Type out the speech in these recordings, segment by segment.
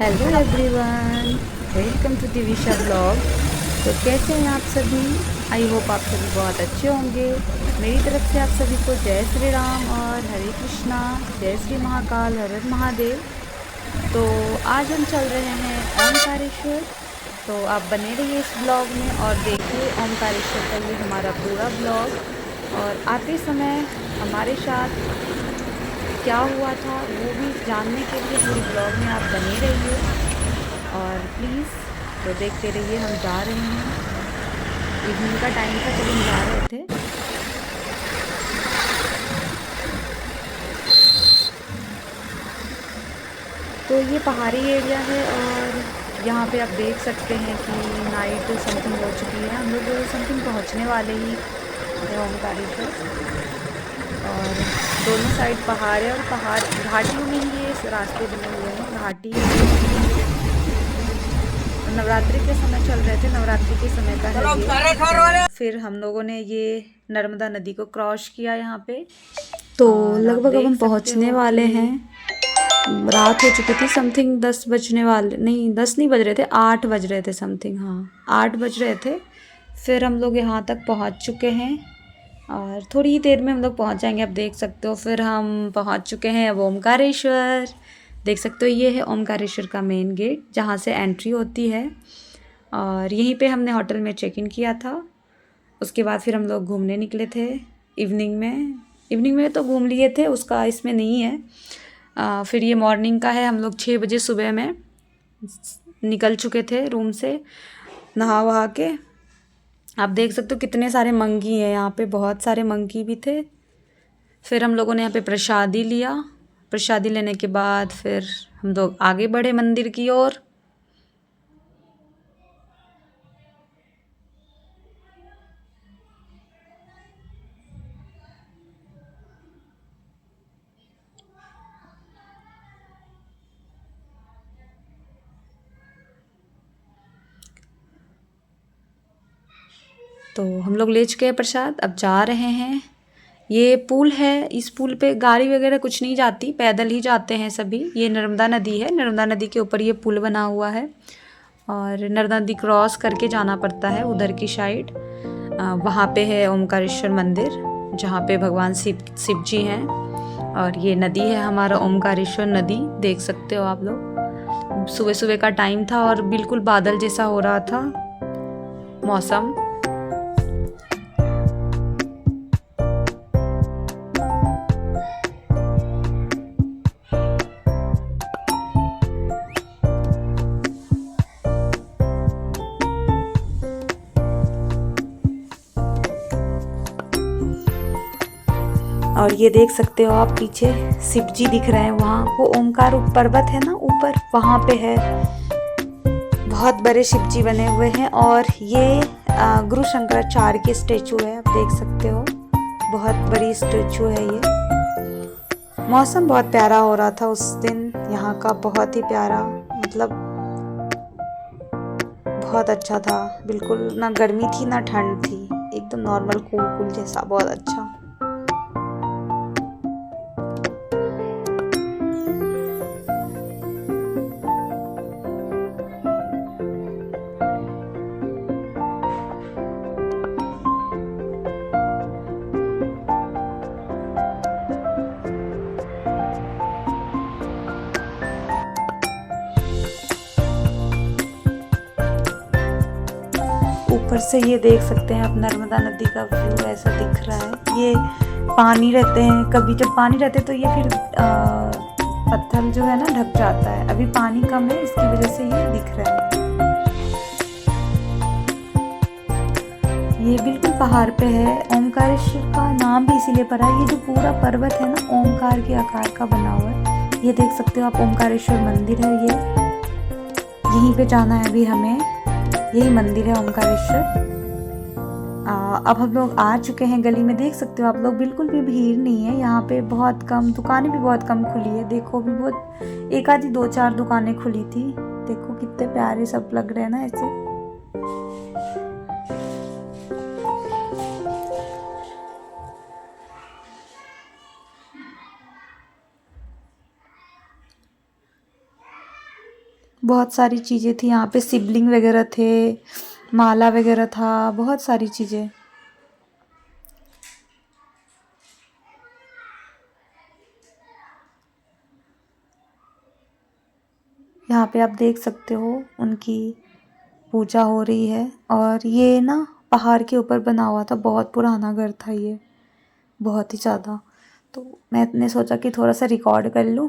Hello everyone, welcome to Divisha blog. तो कैसे हैं आप सभी? आई होप आप सभी बहुत अच्छे होंगे। मेरी तरफ से आप सभी को जय श्री राम और हरे कृष्णा, जय श्री महाकाल, हर हर महादेव। तो आज हम चल रहे हैं ओमकारेश्वर। तो आप बने रहिए इस ब्लॉग में और देखिए ओमकारेश्वर का ये हमारा पूरा ब्लॉग। और आते समय हमारे साथ क्या हुआ था वो भी जानने के लिए पूरी ब्लॉग में आप बने रहिए। और प्लीज़ तो देखते रहिए। हम जा रहे हैं, इवनिंग का टाइम था जब हम जा रहे थे। तो ये पहाड़ी एरिया है और यहाँ पे आप देख सकते हैं कि नाइट समथिंग हो चुकी है। हम लोग समथिंग पहुँचने वाले ही है ओमकारेश्वर। और दोनों साइड पहाड़ है और पहाड़ घाटियों में ही ये रास्ते बने हुए हैं। घाटी नवरात्रि के समय चल रहे थे, नवरात्रि के समय का है ये। फिर हम लोगों ने ये नर्मदा नदी को क्रॉस किया यहाँ पे। तो लगभग अब हम पहुँचने वाले हैं। रात हो चुकी थी, समथिंग 10 बजने वाले, नहीं 10 नहीं बज रहे थे, 8 बज रहे थे समथिंग। हाँ 8 बज रहे थे। फिर हम लोग यहाँ तक पहुँच चुके हैं और थोड़ी ही देर में हम लोग पहुँच जाएंगे। आप देख सकते हो फिर हम पहुँच चुके हैं अब ओमकारेश्वर। देख सकते हो ये है ओमकारेश्वर का मेन गेट जहाँ से एंट्री होती है। और यहीं पे हमने होटल में चेक इन किया था। उसके बाद फिर हम लोग घूमने निकले थे इवनिंग में तो घूम लिए थे, उसका इसमें नहीं है। फिर ये मॉर्निंग का है। हम लोग 6 बजे सुबह में निकल चुके थे रूम से, नहा वहा के। आप देख सकते हो कितने सारे मंकी हैं यहाँ पे, बहुत सारे मंकी भी थे। फिर हम लोगों ने यहाँ पे प्रसादी लिया। प्रसादी लेने के बाद फिर हम लोग आगे बढ़े मंदिर की ओर। तो हम लोग ले चुके हैं प्रसाद, अब जा रहे हैं। ये पुल है, इस पुल पे गाड़ी वगैरह कुछ नहीं जाती, पैदल ही जाते हैं सभी। ये नर्मदा नदी है, नर्मदा नदी के ऊपर ये पुल बना हुआ है और नर्मदा नदी क्रॉस करके जाना पड़ता है उधर की साइड। वहाँ पे है ओमकारेश्वर मंदिर जहाँ पे भगवान शिव जी हैं। और ये नदी है हमारा ओमकारेश्वर नदी, देख सकते हो आप लोग। सुबह सुबह का टाइम था और बिल्कुल बादल जैसा हो रहा था मौसम। और ये देख सकते हो आप पीछे शिव जी दिख रहे हैं, वहाँ वो ओमकार पर्वत है ना ऊपर, वहाँ पे है। बहुत बड़े शिव जी बने हुए हैं। और ये गुरु शंकराचार्य की स्टेचू है, आप देख सकते हो, बहुत बड़ी स्टेचू है ये। मौसम बहुत प्यारा हो रहा था उस दिन यहाँ का, बहुत ही प्यारा, मतलब बहुत अच्छा था। बिल्कुल ना गर्मी थी ना ठंड थी, एकदम नॉर्मल कूल कूल जैसा, बहुत अच्छा। ऊपर से ये देख सकते हैं आप, नर्मदा नदी का व्यू ऐसा दिख रहा है। ये पानी रहते हैं, कभी जब पानी रहते हैं तो ये फिर पत्थर जो है ना ढक जाता है। अभी पानी कम है, इसकी वजह से ये दिख रहा है। ये बिल्कुल पहाड़ पे है। ओमकारेश्वर का नाम भी इसीलिए पड़ा है, ये जो पूरा पर्वत है ना ओमकार के आकार का बना हुआ है। ये देख सकते हो आप, ओमकारेश्वर मंदिर है ये, यहीं पे जाना है अभी हमें। यही मंदिर है ओमकारेश्वर। अब हम लोग आ चुके हैं गली में, देख सकते हो आप लोग, बिल्कुल भी भीड़ नहीं है यहाँ पे। बहुत कम दुकानें भी बहुत कम खुली है, देखो भी बहुत एक आधी 2-4 दुकानें खुली थी। देखो कितने प्यारे सब लग रहे हैं ना ऐसे। बहुत सारी चीज़ें थी यहाँ पे, शिवलिंग वगैरह थे, माला वगैरह था, बहुत सारी चीज़ें। यहाँ पे आप देख सकते हो उनकी पूजा हो रही है। और ये ना पहाड़ के ऊपर बना हुआ था, बहुत पुराना घर था ये, बहुत ही ज़्यादा। तो मैंने सोचा कि थोड़ा सा रिकॉर्ड कर लूँ।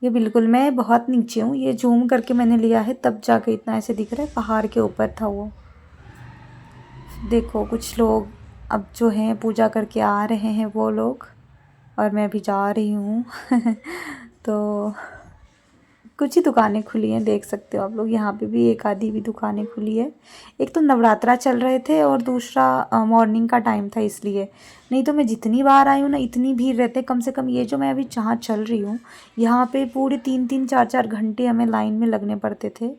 ये बिल्कुल मैं बहुत नीचे हूँ, ये जूम करके मैंने लिया है तब जाके इतना ऐसे दिख रहा है, पहाड़ के ऊपर था वो। देखो कुछ लोग अब जो हैं पूजा करके आ रहे हैं वो लोग, और मैं भी जा रही हूँ। तो कुछ ही दुकानें खुली हैं, देख सकते हो आप लोग। यहाँ पे भी एक आधी भी दुकानें खुली है। एक तो नवरात्रा चल रहे थे और दूसरा मॉर्निंग का टाइम था इसलिए। नहीं तो मैं जितनी बार आई हूँ ना, इतनी भीड़ रहते। कम से कम ये जो मैं अभी जहाँ चल रही हूँ, यहाँ पे पूरे 3-3 4-4 घंटे हमें लाइन में लगने पड़ते थे।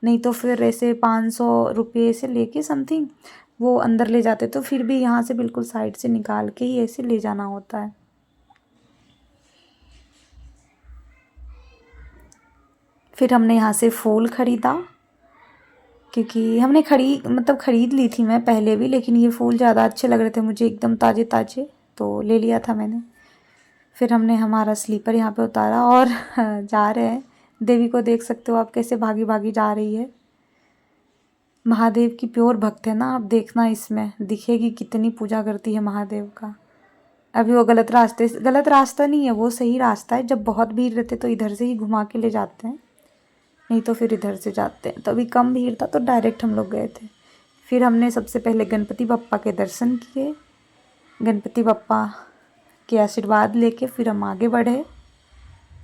नहीं तो फिर ऐसे 500 रुपये से लेके समथिंग वो अंदर ले जाते, तो फिर भी यहाँ से बिल्कुल साइड से निकाल के ही ऐसे ले जाना होता है। फिर हमने यहाँ से फूल ख़रीदा, क्योंकि हमने ख़रीद ली थी मैं पहले भी, लेकिन ये फूल ज़्यादा अच्छे लग रहे थे मुझे, एकदम ताज़े ताज़े, तो ले लिया था मैंने। फिर हमने हमारा स्लीपर यहाँ पे उतारा और जा रहे हैं। देवी को देख सकते हो आप कैसे भागी भागी जा रही है। महादेव की प्योर भक्त है ना, आप देखना इसमें दिखेगी कितनी पूजा करती है महादेव का। अभी वो गलत रास्ता नहीं है, वो सही रास्ता है। जब बहुत भीड़ रहते तो इधर से ही घुमा के ले जाते हैं, नहीं तो फिर इधर से जाते हैं। तो अभी कम भीड़ था तो डायरेक्ट हम लोग गए थे। फिर हमने सबसे पहले गणपति बप्पा के दर्शन किए, गणपति बप्पा के आशीर्वाद लेके फिर हम आगे बढ़े।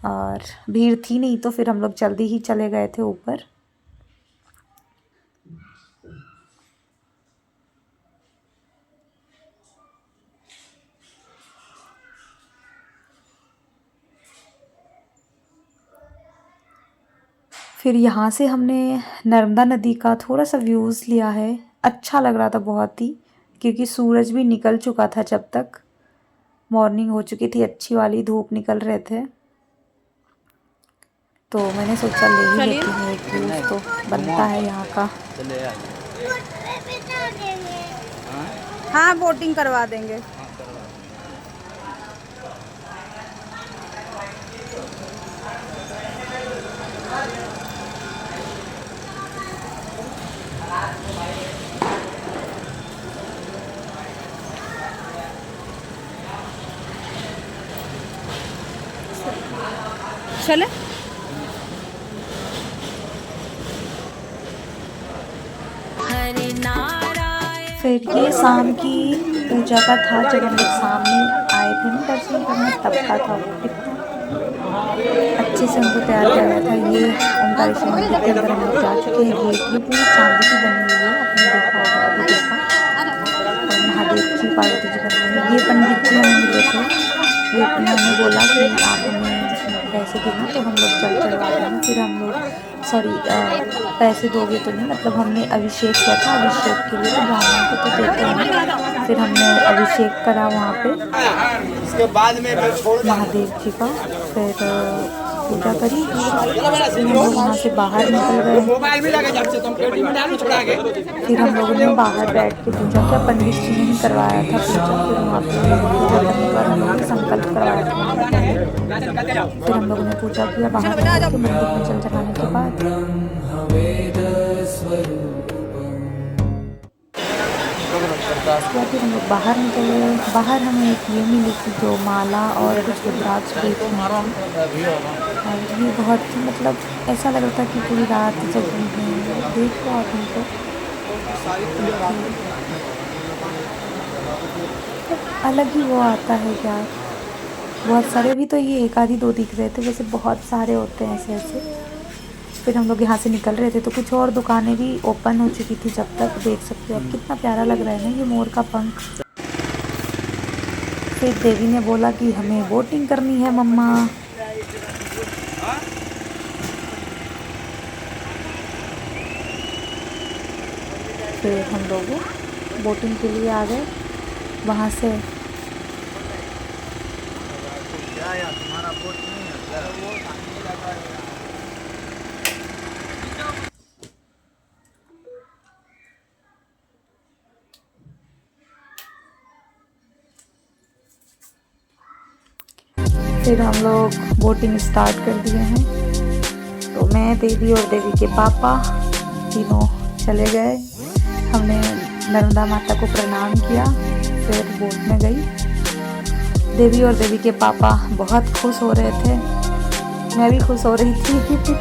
और भीड़ थी नहीं तो फिर हम लोग जल्दी ही चले गए थे ऊपर। फिर यहाँ से हमने नर्मदा नदी का थोड़ा सा व्यूज़ लिया है। अच्छा लग रहा था बहुत ही, क्योंकि सूरज भी निकल चुका था, जब तक मॉर्निंग हो चुकी थी, अच्छी वाली धूप निकल रहे थे। तो मैंने सोचा ले ही लेती हूँ, एक व्यूज़ तो बनता है यहाँ का। हाँ बोटिंग करवा देंगे। चले फिर ये शाम की पूजा का था, जब हम लोग सामने आए थे ना दर्शन करने, तब का था वो। कितना अच्छे से उनको तैयार किया गया था। ये ओंकारेश्वर मंदिर के अंदर हम लोग जा चुके हैं। ये पूरी चांदी की बनी हुई है, आपने देखा होगा, अभी देखा। और महादेव जी पार्वती जी बने हुए हैं। ये पंडित जी हमें मिले थे, ये उन्होंने बोला कि आप हमें पैसे देना तो हम लोग जल चढ़वा देंगे। फिर हम लोग पैसे दोगे तो नहीं, मतलब हमने अभिषेक किया था, अभिषेक के लिए तो ब्राह्मण को तो देते हैं। फिर हमने अभिषेक करा वहाँ पे महादेव जी का, फिर पूजा करी। फिर हम लोग वहाँ से बाहर निकल गए। फिर हम लोगों ने बाहर बैठ के पूजा किया, पंडित जी ने ही करवाया था पूजा। फिर वहाँ पे पूजा करने के बाद हम लोगों ने संकल्प करवाया था। फिर हम लोगों ने पूजा किया बाहर के मंदिर में जल चढ़ाने के बाद। फिर हम लोग बाहर निकले। बाहर हमें एक ये मिली थी जो माला और कुछ रुद्राक्ष बेच रही थी। और ये बहुत ही मतलब ऐसा लग रहा था कि पूरी रात जगी है। देखो आप इनको, अलग ही वो आता है यार। बहुत सारे, भी तो ये एक आधी दो दिख रहे थे, वैसे बहुत सारे होते हैं ऐसे ऐसे। फिर हम लोग यहाँ से निकल रहे थे तो कुछ और दुकानें भी ओपन हो चुकी थी जब तक। देख सकते हो आप कितना प्यारा लग रहा है ना ये मोर का पंख। फिर देवी ने बोला कि हमें बोटिंग करनी है मम्मा। फिर हम लोग बोटिंग के लिए आ गए वहाँ से। फिर हम लोग बोटिंग स्टार्ट कर दिए हैं। तो मैं, देवी और देवी के पापा तीनों चले गए। हमने नर्मदा माता को प्रणाम किया, फिर बोट में गई। देवी और देवी के पापा बहुत खुश हो रहे थे, मैं भी खुश हो रही थी।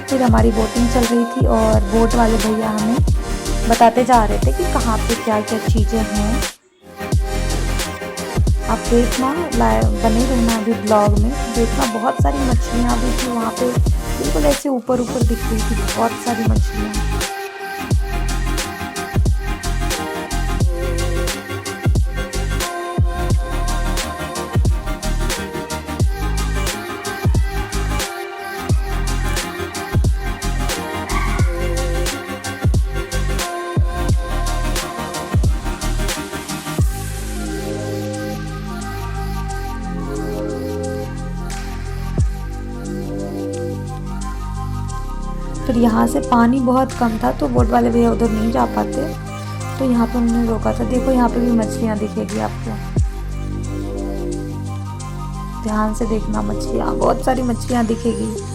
फिर हमारी बोटिंग चल रही थी और बोट वाले भैया हमें बताते जा रहे थे कि कहाँ पे क्या क्या चीज़ें हैं। आप देखना, बने रहना अभी ब्लॉग में, देखना बहुत सारी मछलियाँ भी थी वहाँ पे, बिल्कुल ऐसे ऊपर ऊपर दिख रही थी बहुत सारी मछलियाँ। फिर यहाँ से पानी बहुत कम था तो बोट वाले भैया उधर नहीं जा पाते, तो यहाँ पर उन्होंने रोका था। देखो यहाँ पे भी मछलियाँ दिखेगी आपको, ध्यान से देखना, मछलियाँ, बहुत सारी मछलियाँ दिखेगी।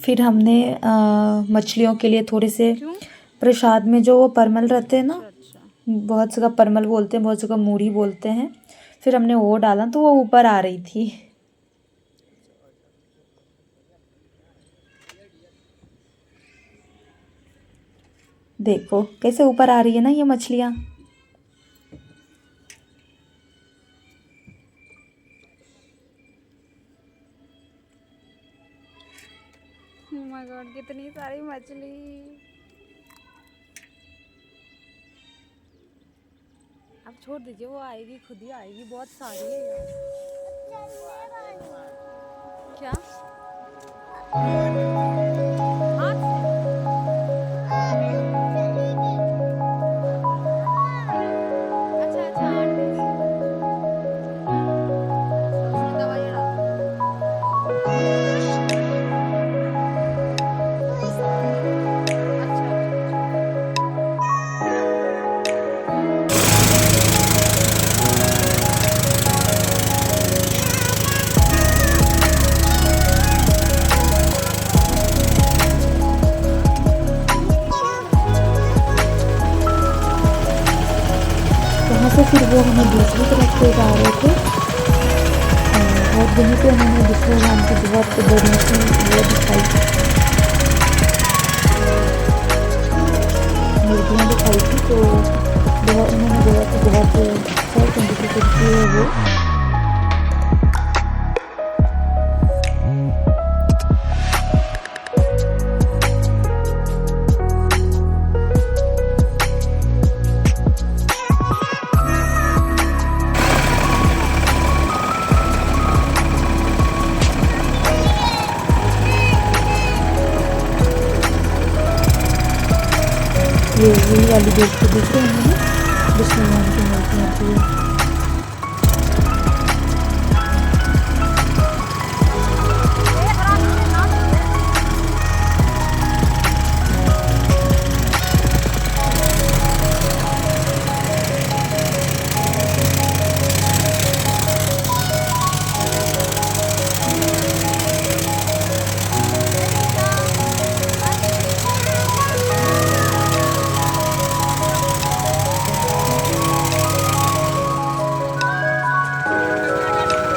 फिर हमने मछलियों के लिए थोड़े से प्रसाद में जो वो परमल रहते हैं ना, बहुत जगह परमल बोलते हैं, बहुत जगह मूढ़ी बोलते हैं, फिर हमने वो डाला तो वो ऊपर आ रही थी। देखो कैसे ऊपर आ रही है ना ये मछलियाँ। Oh my God, कितनी सारी मछली। अब छोड़ दीजिए, वो आएगी, खुद ही आएगी, बहुत सारी है यार। क्या हाथ से? अच्छा अच्छा, अंडे से। उसमें दवाई डाल दो। अच्छा वहाँ से फिर वो हमें दूसरी तरफ से जा रहे थे और वहीं पे उन्होंने विष्णु भगवान की बहुत बड़ी सी वो दिखाई, मूर्तियाँ दिखाई थी। तो बहुत उन्होंने बोला कि बहुत अच्छा तरीके करती है वो। ये वाली देख के देख रहे हैं ना, विष्णु भगवान की मूर्तियाँ थी।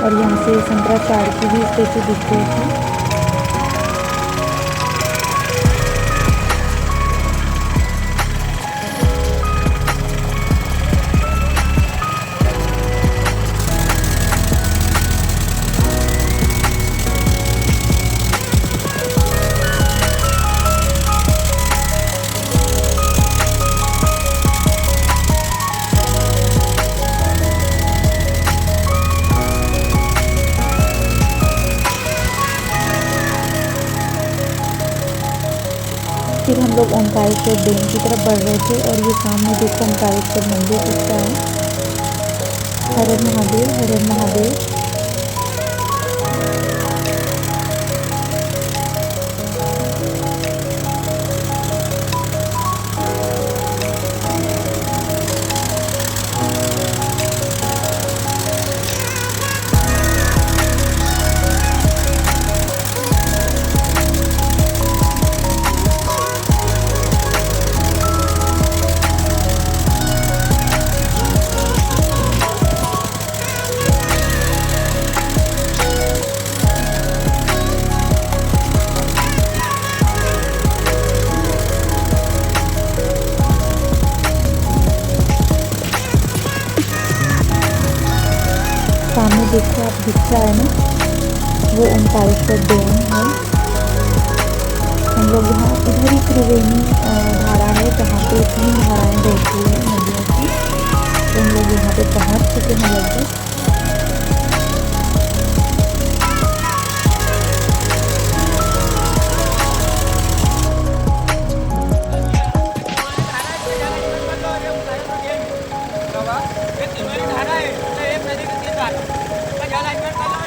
और यहाँ से शंकराचार्य की भी स्टेचू दिख रही थी। फिर हम लोग ओंकारेश्वर डैम की तरफ बढ़ रहे थे और ये सामने देखो ओंकारेश्वर मंदिर दिख रहा है। हर हर महादेव, हर हर महादेव। सामने देखो आप दिख रहा है ना, वो ओंकारेश्वर डैम है। हम लोग यहाँ इधर ही त्रिवेणी धारा है जहाँ पे 3 धाराएं बहती है नदियों की। तो हम लोग यहाँ पे पहुँच चुके हैं लगभग।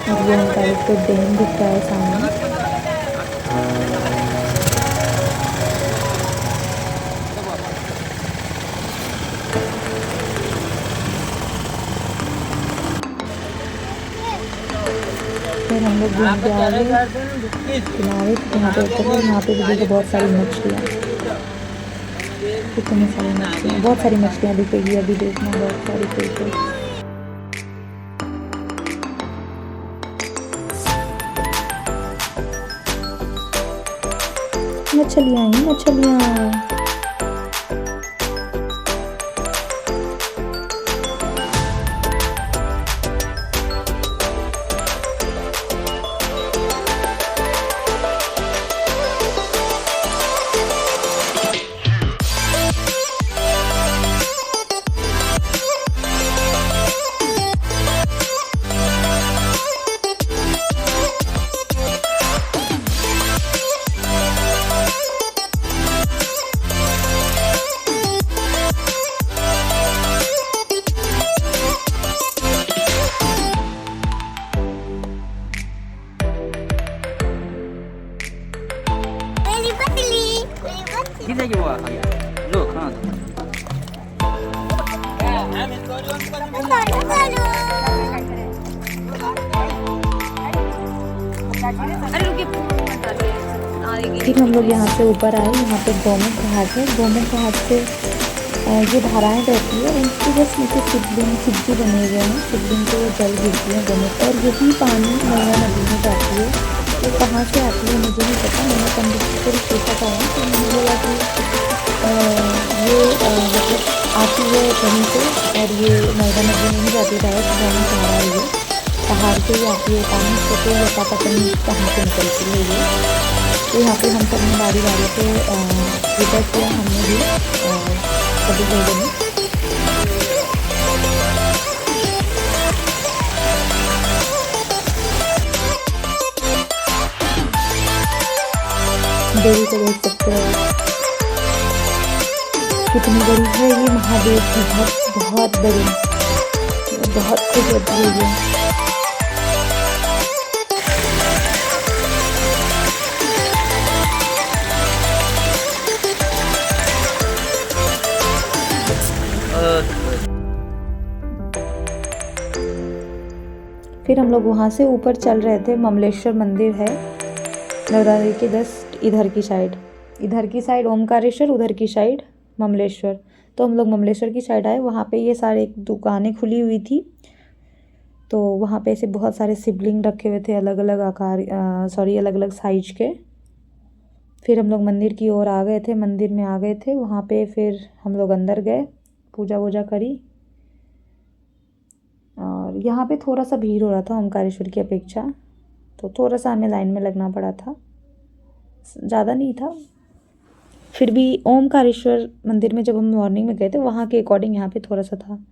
और ये ओंकारेश्वर डैम दिख रहा है सामने। फिर हम लोग घूम के आ गए किनारे, यहाँ पे उतर, यहाँ पे भी देखो बहुत सारी मछलियाँ, कितनी सारी मछलियाँ, बहुत सारी मछलियाँ दिखेगी अभी देखना, बहुत सारी फिर मछलियाँ ही मछलियाँ। Kita juga kaya. Look, huh? फिर हम लोग यहाँ से ऊपर आए, यहाँ पे गौमुख घाट है। गौमुख घाट से ये धाराएं बहती है, उनके जस्ट नीचे शिवजी बने हुए हैं, शिवलिंग को जल गिरती है गौमुख, और यही पानी नर्मदा नदी में जाती है। तो कहाँ से आती है मुझे नहीं पता, मैंने पंडित जी को पूछा था तो मैंने बोला कि ये मतलब आती है कहीं से, और ये नर्मदा नदी में नहीं जाती, डायरेक्ट गौमुख धारा है, ये पहाड़ से ही आती है पानी से, तो ये पता नहीं कहाँ से निकलती है ये। तो यहाँ पे हम सबने बारी बारी से विदा किया, हमने भी सभी लोगों ने। देवी को देख सकते हो कितनी बड़ी है ये महादेव की भक्त, बहुत बड़ी, बहुत खूबसूरत है ये। फिर हम लोग वहाँ से ऊपर चल रहे थे। ममलेश्वर मंदिर है नर्मदा नदी के जस्ट इधर की साइड ओमकारेश्वर, उधर की साइड ममलेश्वर। तो हम लोग ममलेश्वर की साइड आए, वहाँ पे ये सारे दुकानें खुली हुई थी। तो वहाँ पे ऐसे बहुत सारे सिबलिंग रखे हुए थे, अलग अलग आकार अलग अलग साइज के। फिर हम लोग मंदिर की ओर आ गए थे, मंदिर में आ गए थे। वहाँ पे फिर हम लोग अंदर गए, पूजा वूजा करी। और यहाँ पे थोड़ा सा भीड़ हो रहा था ओमकारेश्वर की अपेक्षा, तो थोड़ा सा हमें लाइन में लगना पड़ा था, ज़्यादा नहीं था। फिर भी ओमकारेश्वर मंदिर में जब हम मॉर्निंग में गए थे वहाँ के अकॉर्डिंग यहाँ पे थोड़ा सा था।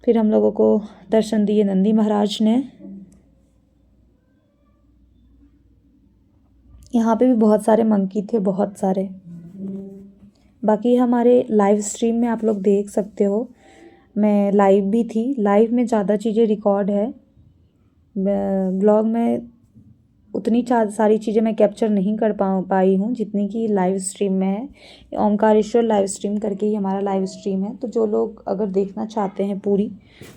फिर हम लोगों को दर्शन दिए नंदी महाराज ने। यहाँ पे भी बहुत सारे मंकी थे, बहुत सारे। बाकी हमारे लाइव स्ट्रीम में आप लोग देख सकते हो, मैं लाइव भी थी। लाइव में ज़्यादा चीज़ें रिकॉर्ड है, ब्लॉग में उतनी सारी चीज़ें मैं कैप्चर नहीं कर पाई हूँ जितनी कि लाइव स्ट्रीम में है। ओमकारेश्वर लाइव स्ट्रीम करके ही हमारा लाइव स्ट्रीम है, तो जो लोग अगर देखना चाहते हैं पूरी,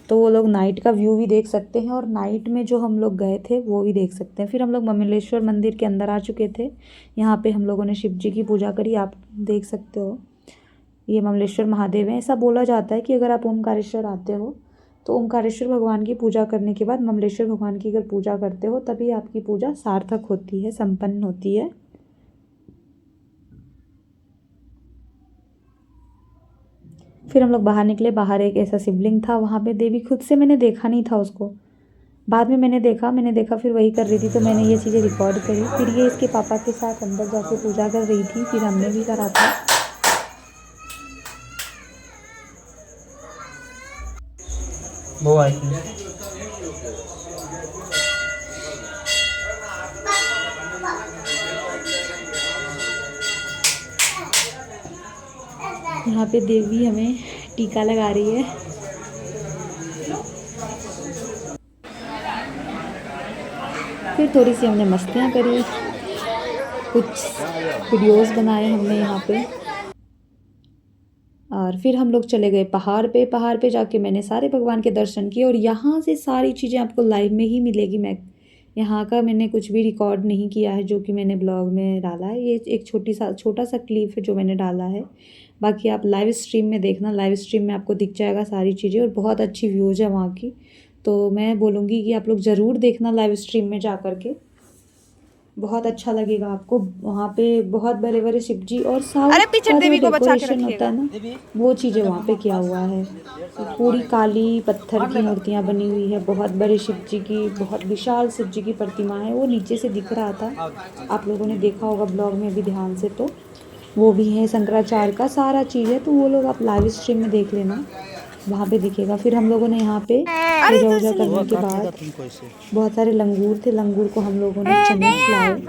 तो वो लोग नाइट का व्यू भी देख सकते हैं, और नाइट में जो हम लोग गए थे वो भी देख सकते हैं। फिर हम लोग ममलेश्वर मंदिर के अंदर आ चुके थे। यहाँ पे हम लोगों ने शिव जी की पूजा करी, आप देख सकते हो। ये ममलेश्वर महादेव हैं। ऐसा बोला जाता है कि अगर आप ओमकारेश्वर आते हो तो ओमकारेश्वर भगवान की पूजा करने के बाद ममलेश्वर भगवान की अगर पूजा करते हो तभी आपकी पूजा सार्थक होती है, संपन्न होती है। फिर हम लोग बाहर निकले। बाहर एक ऐसा शिवलिंग था, वहाँ पे देवी खुद से मैंने देखा नहीं था उसको, बाद में मैंने देखा फिर वही कर रही थी, तो मैंने ये चीज़ें रिकॉर्ड करी। फिर ये इसके पापा के साथ अंदर जाके पूजा कर रही थी, फिर हमने भी करा था। वो आई थी। यहाँ पे देवी हमें टीका लगा रही है। फिर थोड़ी सी हमने मस्तियाँ करी, कुछ वीडियोस बनाए हमने यहाँ पे, और फिर हम लोग चले गए पहाड़ पे। पहाड़ पे जाके मैंने सारे भगवान के दर्शन किए, और यहाँ से सारी चीज़ें आपको लाइव में ही मिलेगी। मैं यहाँ का मैंने कुछ भी रिकॉर्ड नहीं किया है जो कि मैंने ब्लॉग में डाला है। ये एक छोटा सा क्लिप है जो मैंने डाला है। बाकी आप लाइव स्ट्रीम में देखना, लाइव स्ट्रीम में आपको दिख जाएगा सारी चीज़ें, और बहुत अच्छी व्यूज़ है वहाँ की। तो मैं बोलूँगी कि आप लोग ज़रूर देखना लाइव स्ट्रीम में जा कर के, बहुत अच्छा लगेगा आपको। वहाँ पे बहुत बड़े बड़े शिव जी और साउथ का जो डेकोरेशन होता है ना, वो चीज़ें वहाँ पे किया हुआ है। पूरी काली पत्थर की मूर्तियाँ बनी हुई है, बहुत बड़े शिव जी की, बहुत विशाल शिव जी की प्रतिमा है। वो नीचे से दिख रहा था, आप लोगों ने देखा होगा ब्लॉग में भी ध्यान से, तो वो भी है। शंकराचार्य का सारा चीज़ है, तो वो लोग आप लाइव स्ट्रीम में देख लेना, वहाँ पे दिखेगा। फिर हम लोगों ने यहाँ पे पूजा वूजा करने के बाद बहुत सारे लंगूर थे, लंगूर को हम लोगों ने चने खिलाए।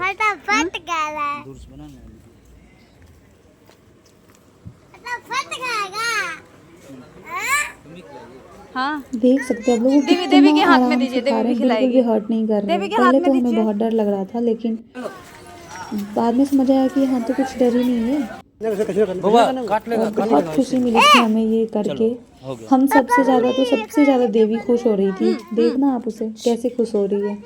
हाँ, देख सकते हैं आप लोग, देवी के हाथ में दीजिए, देवी भी खिलाएगी। बिल्कुल भी हर्ट नहीं कर रहे। पहले तो हमें बहुत डर लग रहा था, लेकिन बाद में समझ आया कि यहाँ तो कुछ डर ही नहीं है। और बहुत खुशी मिली थी हमें ये करके। हम सबसे ज़्यादा देवी खुश हो रही थी। देखना आप उसे कैसे खुश हो रही है।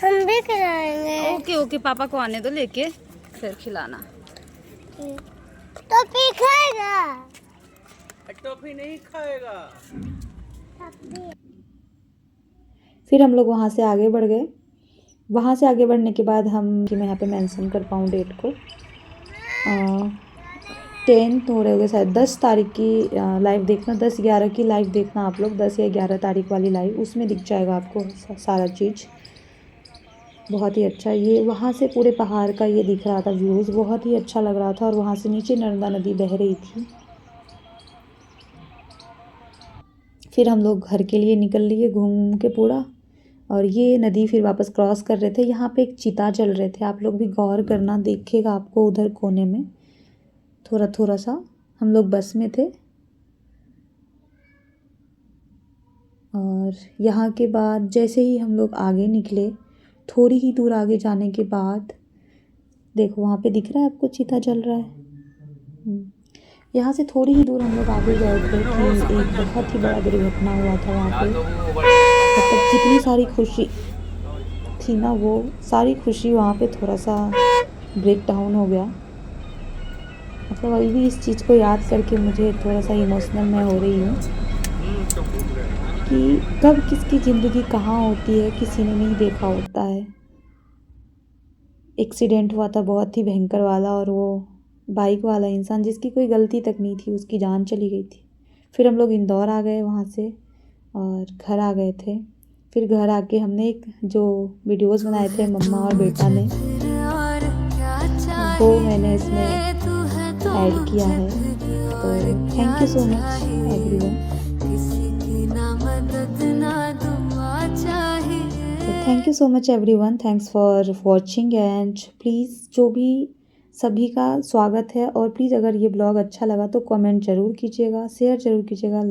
हम भी खिलाएंगे। ओके ओके, पापा को आने दो लेके, फिर खिलाना। तो पी खाएगा। टॉफी नहीं खाएगा। फिर हम लोग वहाँ से आगे बढ़ गए। वहाँ से आगे बढ़ने के बाद हम, कि मैं यहाँ पे मेंशन कर पाऊँ डेट को, 10 हो रहे होंगे शायद, 10 तारीख की लाइव देखना, 10-11 की लाइव देखना आप लोग, 10 या 11 तारीख वाली लाइव, उसमें दिख जाएगा आपको सारा चीज़। बहुत ही अच्छा, ये वहाँ से पूरे पहाड़ का ये दिख रहा था व्यूज़, बहुत ही अच्छा लग रहा था। और वहाँ से नीचे नर्मदा नदी बह रही थी। फिर हम लोग घर के लिए निकल लिए घूम के पूरा, और ये नदी फिर वापस क्रॉस कर रहे थे। यहाँ पे एक चिता जल रहे थे, आप लोग भी गौर करना, देखेगा आपको उधर कोने में थोड़ा सा। हम लोग बस में थे, और यहाँ के बाद जैसे ही हम लोग आगे निकले, थोड़ी ही दूर आगे जाने के बाद देखो वहाँ पे दिख रहा है आपको, चिता जल रहा है। यहाँ से थोड़ी ही दूर हम लोग आगे गए थे कि एक बहुत ही बड़ा दुर्घटना हुआ था वहाँ पे। मतलब थी ना, वो सारी खुशी वहाँ पे थोड़ा सा ब्रेक डाउन हो गया। मतलब अभी भी इस चीज़ को याद करके मुझे थोड़ा सा इमोशनल मैं हो रही हूँ कि कब किसकी ज़िंदगी कहाँ होती है किसी ने नहीं देखा होता है। एक्सीडेंट हुआ था बहुत ही भयंकर वाला, और वो बाइक वाला इंसान जिसकी कोई गलती तक नहीं थी, उसकी जान चली गई थी। फिर हम लोग इंदौर आ गए वहाँ से और घर आ गए थे। फिर घर आके हमने एक जो वीडियोस बनाए थे मम्मा और बेटा ने, वो मैंने इसमें ऐड किया है। तो thank you so much everyone. Thank you so much everyone, thanks for watching and please जो भी सभी का स्वागत है। और प्लीज़ अगर ये ब्लॉग अच्छा लगा तो कमेंट ज़रूर कीजिएगा, शेयर ज़रूर कीजिएगा।